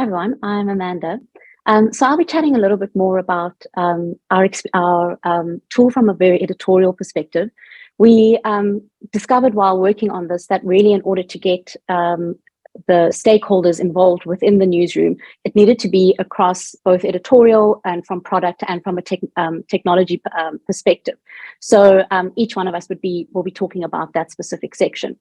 Hi everyone, I'm Amanda. So I'll be chatting a little bit more about our tool from a very editorial perspective. We discovered while working on this that really in order to get the stakeholders involved within the newsroom, it needed to be across both editorial and from product and from a technology perspective. So each one of us will be talking about that specific section.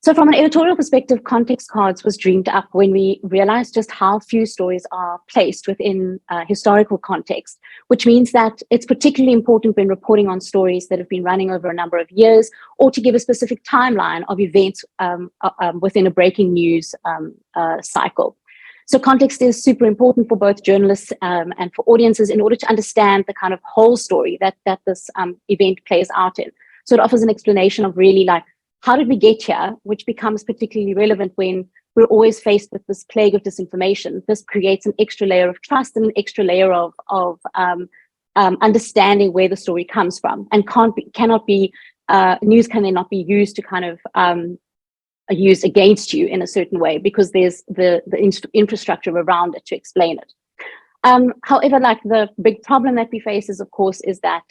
So from an editorial perspective, context cards was dreamed up when we realized just how few stories are placed within historical context, which means that it's particularly important when reporting on stories that have been running over a number of years, or to give a specific timeline of events within a breaking news cycle. So context is super important for both journalists and for audiences in order to understand the kind of whole story that this event plays out in. So it offers an explanation of really like, how did we get here, which becomes particularly relevant when we're always faced with this plague of disinformation. This creates an extra layer of trust and an extra layer of understanding where the story comes from, and news can then not be used to kind of used against you in a certain way because there's the infrastructure around it to explain it. However, like the big problem that we face is, of course, is that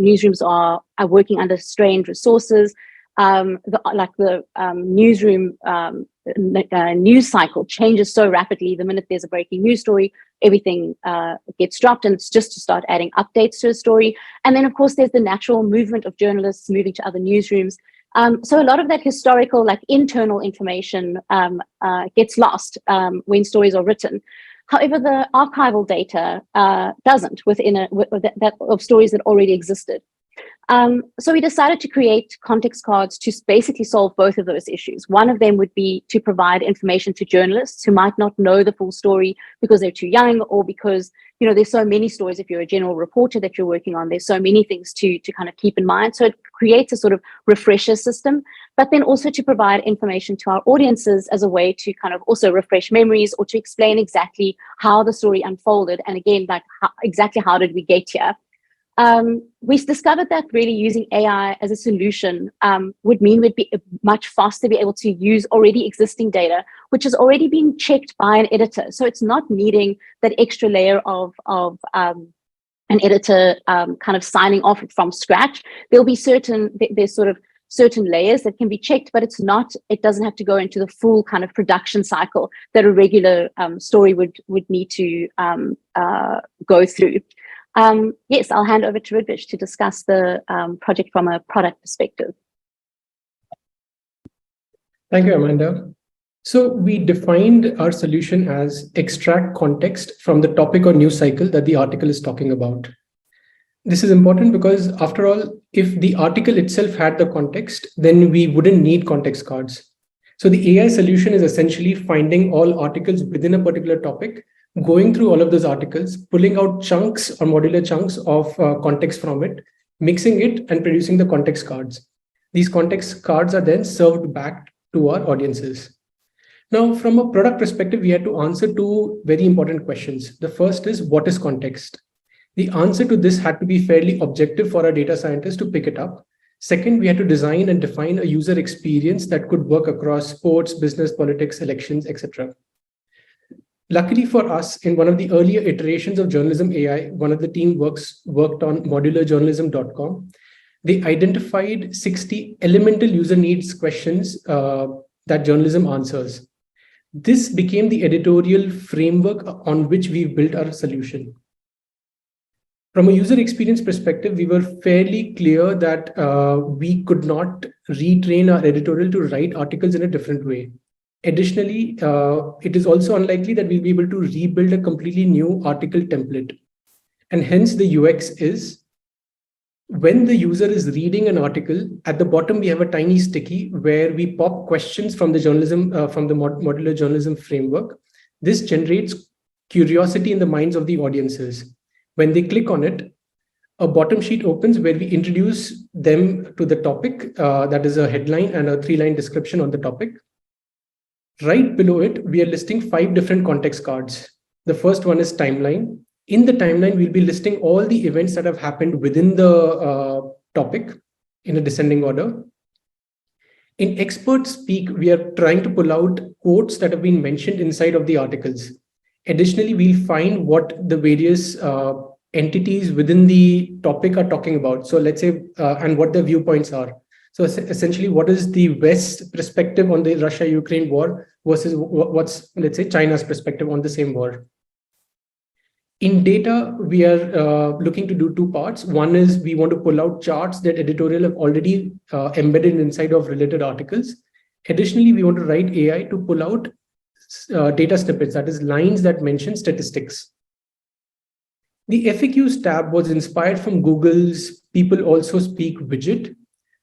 newsrooms are working under strained resources. The newsroom news cycle changes so rapidly. The minute there's a breaking news story, everything gets dropped, and it's just to start adding updates to a story. And then, of course, there's the natural movement of journalists moving to other newsrooms. So a lot of that historical, like internal information gets lost when stories are written. However, the archival data doesn't of stories that already existed. So we decided to create context cards to basically solve both of those issues. One of them would be to provide information to journalists who might not know the full story because they're too young, or because, you know, there's so many stories. If you're a general reporter that you're working on, there's so many things to kind of keep in mind. So it creates a sort of refresher system, but then also to provide information to our audiences as a way to kind of also refresh memories or to explain exactly how the story unfolded. And again, like exactly how did we get here? We discovered that really using AI as a solution would mean we'd be much faster be able to use already existing data, which has already been checked by an editor. So it's not needing that extra layer of an editor kind of signing off from scratch. There's sort of certain layers that can be checked, but it doesn't have to go into the full kind of production cycle that a regular story would need to go through. Yes, I'll hand over to Ritvvij to discuss the project from a product perspective. Thank you, Amanda. So we defined our solution as extract context from the topic or news cycle that the article is talking about. This is important because, after all, if the article itself had the context, then we wouldn't need context cards. So the AI solution is essentially finding all articles within a particular topic, going through all of those articles, pulling out chunks or modular chunks of context from it, mixing it, and producing the context cards. These context cards are then served back to our audiences. Now, from a product perspective, we had to answer two very important questions. The first is, what is context? The answer to this had to be fairly objective for our data scientists to pick it up. Second, we had to design and define a user experience that could work across sports, business, politics, elections, etc. Luckily for us, in one of the earlier iterations of JournalismAI, one of the team worked on modularjournalism.com. They identified 60 elemental user needs questions that journalism answers. This became the editorial framework on which we built our solution. From a user experience perspective, we were fairly clear that we could not retrain our editorial to write articles in a different way. Additionally, it is also unlikely that we'll be able to rebuild a completely new article template. And hence the UX is, when the user is reading an article, at the bottom we have a tiny sticky where we pop questions from the modular journalism framework. This generates curiosity in the minds of the audiences. When they click on it, a bottom sheet opens where we introduce them to the topic. That is a headline and a 3-line description on the topic. Right below it, we are listing 5 different context cards. The first one is timeline. In the timeline, we'll be listing all the events that have happened within the topic in a descending order. In expert speak, we are trying to pull out quotes that have been mentioned inside of the articles. Additionally, we'll find what the various entities within the topic are talking about. So let's say, and what their viewpoints are. So essentially, what is the West perspective on the Russia-Ukraine war versus what's, let's say, China's perspective on the same war. In data, we are looking to do two parts. One is we want to pull out charts that editorial have already embedded inside of related articles. Additionally, we want to write AI to pull out data snippets, that is lines that mention statistics. The FAQs tab was inspired from Google's People Also Speak widget,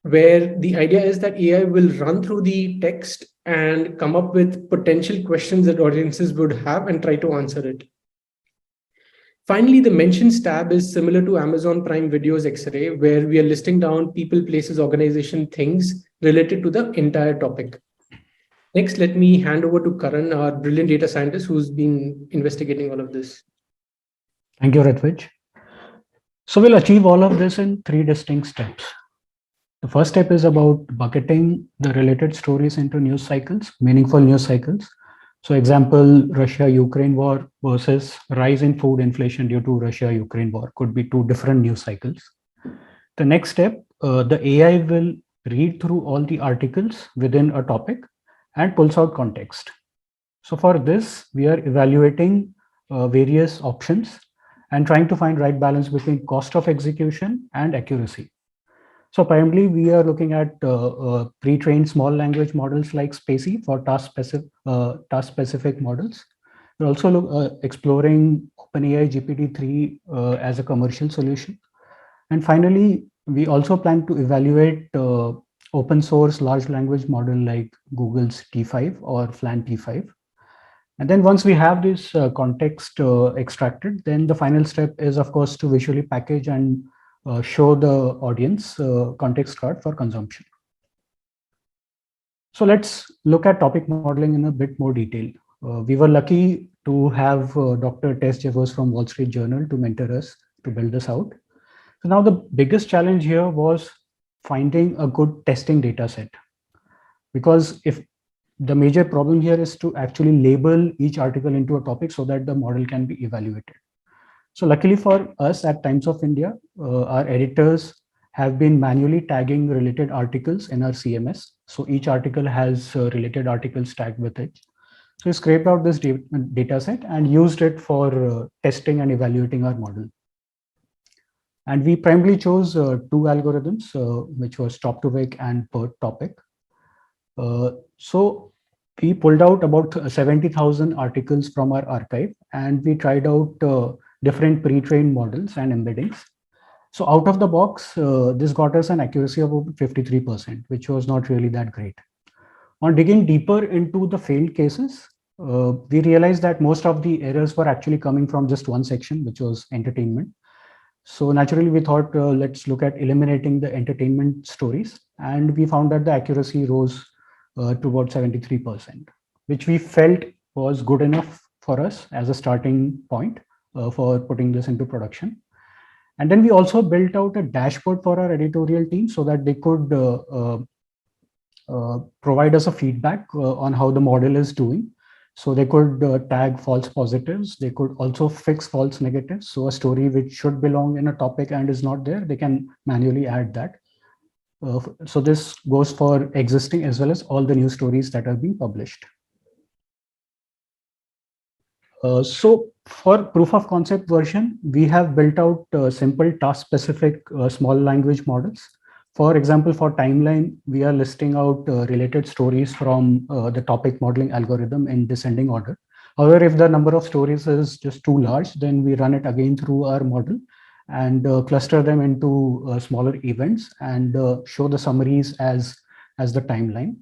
where the idea is that AI will run through the text and come up with potential questions that audiences would have and try to answer it. Finally, the mentions tab is similar to Amazon Prime Video's X-ray, where we are listing down people, places, organization, things related to the entire topic. Next, let me hand over to Karn, our brilliant data scientist who's been investigating all of this. Thank you, Ritvvij. So we'll achieve all of this in 3 distinct steps. The first step is about bucketing the related stories into news cycles, meaningful news cycles. So example, Russia-Ukraine war versus rise in food inflation due to Russia-Ukraine war could be 2 different news cycles. The next step, the AI will read through all the articles within a topic and pulls out context. So for this, we are evaluating various options and trying to find right balance between cost of execution and accuracy. So primarily, we are looking at pre-trained small language models like Spacey for task-specific models. We're also exploring OpenAI GPT-3 as a commercial solution. And finally, we also plan to evaluate open source large language model like Google's T5 or FLAN T5. And then once we have this context extracted, then the final step is, of course, to visually package and show the audience context card for consumption. So let's look at topic modeling in a bit more detail. We were lucky to have Dr. Tess Jevers from Wall Street Journal to mentor us to build this out. So now the biggest challenge here was finding a good testing data set. Because if the major problem here is to actually label each article into a topic so that the model can be evaluated. So luckily for us at Times of India, our editors have been manually tagging related articles in our CMS. So each article has related articles tagged with it. So we scraped out this data set and used it for testing and evaluating our model. And we primarily chose 2 algorithms, which was top to wick and per topic. So we pulled out about 70,000 articles from our archive, and we tried out different pre-trained models and embeddings. So out of the box, this got us an accuracy of about 53%, which was not really that great. On digging deeper into the failed cases, we realized that most of the errors were actually coming from just one section, which was entertainment. So naturally, we thought, let's look at eliminating the entertainment stories. And we found that the accuracy rose to about 73%, which we felt was good enough for us as a starting point for putting this into production. And then we also built out a dashboard for our editorial team so that they could provide us a feedback on how the model is doing. So they could tag false positives. They could also fix false negatives. So a story which should belong in a topic and is not there, they can manually add that. So this goes for existing as well as all the new stories that are being published. So for proof of concept version, we have built out simple task specific small language models. For example, for timeline, we are listing out related stories from the topic modeling algorithm in descending order. However, if the number of stories is just too large, then we run it again through our model and cluster them into smaller events and show the summaries as the timeline.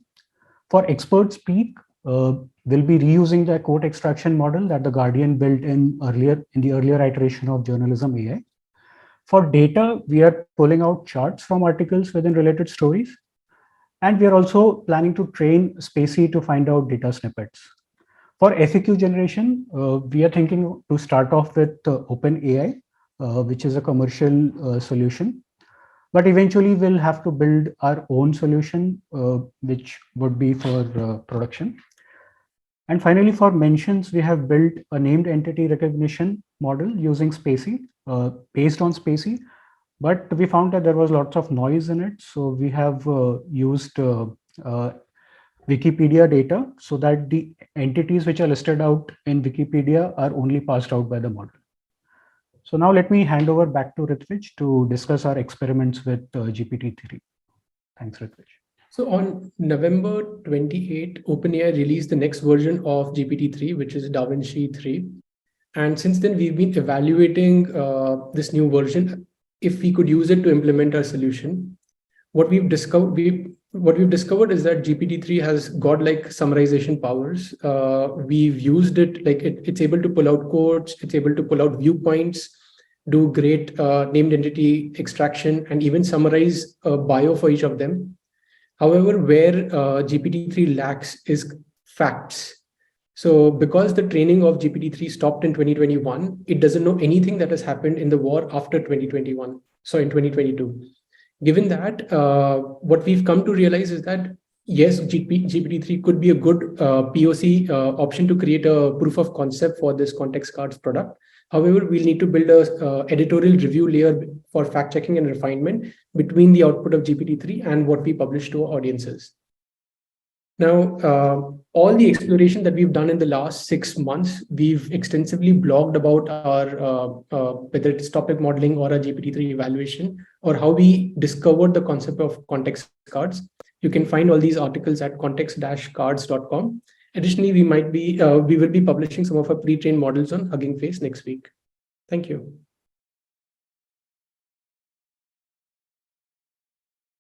For expert speak, we'll be reusing the quote extraction model that the Guardian built in the earlier iteration of JournalismAI. For data, we are pulling out charts from articles within related stories. And we are also planning to train Spacey to find out data snippets. For FAQ generation, we are thinking to start off with OpenAI, which is a commercial solution. But eventually, we'll have to build our own solution, which would be for production. And finally, for mentions, we have built a named entity recognition model using Spacey, based on Spacey. But we found that there was lots of noise in it. So we have used Wikipedia data so that the entities which are listed out in Wikipedia are only passed out by the model. So now let me hand over back to Ritvvij to discuss our experiments with GPT-3. Thanks, Ritvvij. So on November 28, OpenAI released the next version of GPT-3, which is DaVinci 3. And since then, we've been evaluating this new version, if we could use it to implement our solution. What we've discovered is that GPT-3 has godlike summarization powers. We've used it, like it's able to pull out quotes, it's able to pull out viewpoints, do great named entity extraction, and even summarize a bio for each of them. However, where GPT-3 lacks is facts. So because the training of GPT-3 stopped in 2021, it doesn't know anything that has happened in the war after 2021, so in 2022. Given that, what we've come to realize is that, yes, GPT-3 could be a good POC option to create a proof of concept for this context cards product. However, we'll need to build a editorial review layer for fact checking and refinement between the output of GPT-3 and what we publish to our audiences. Now, all the exploration that we've done in the last 6 months, we've extensively blogged about our, whether it's topic modeling or a GPT-3 evaluation, or how we discovered the concept of context cards. You can find all these articles at context-cards.com. Additionally, we will be publishing some of our pre-trained models on Hugging Face next week. Thank you.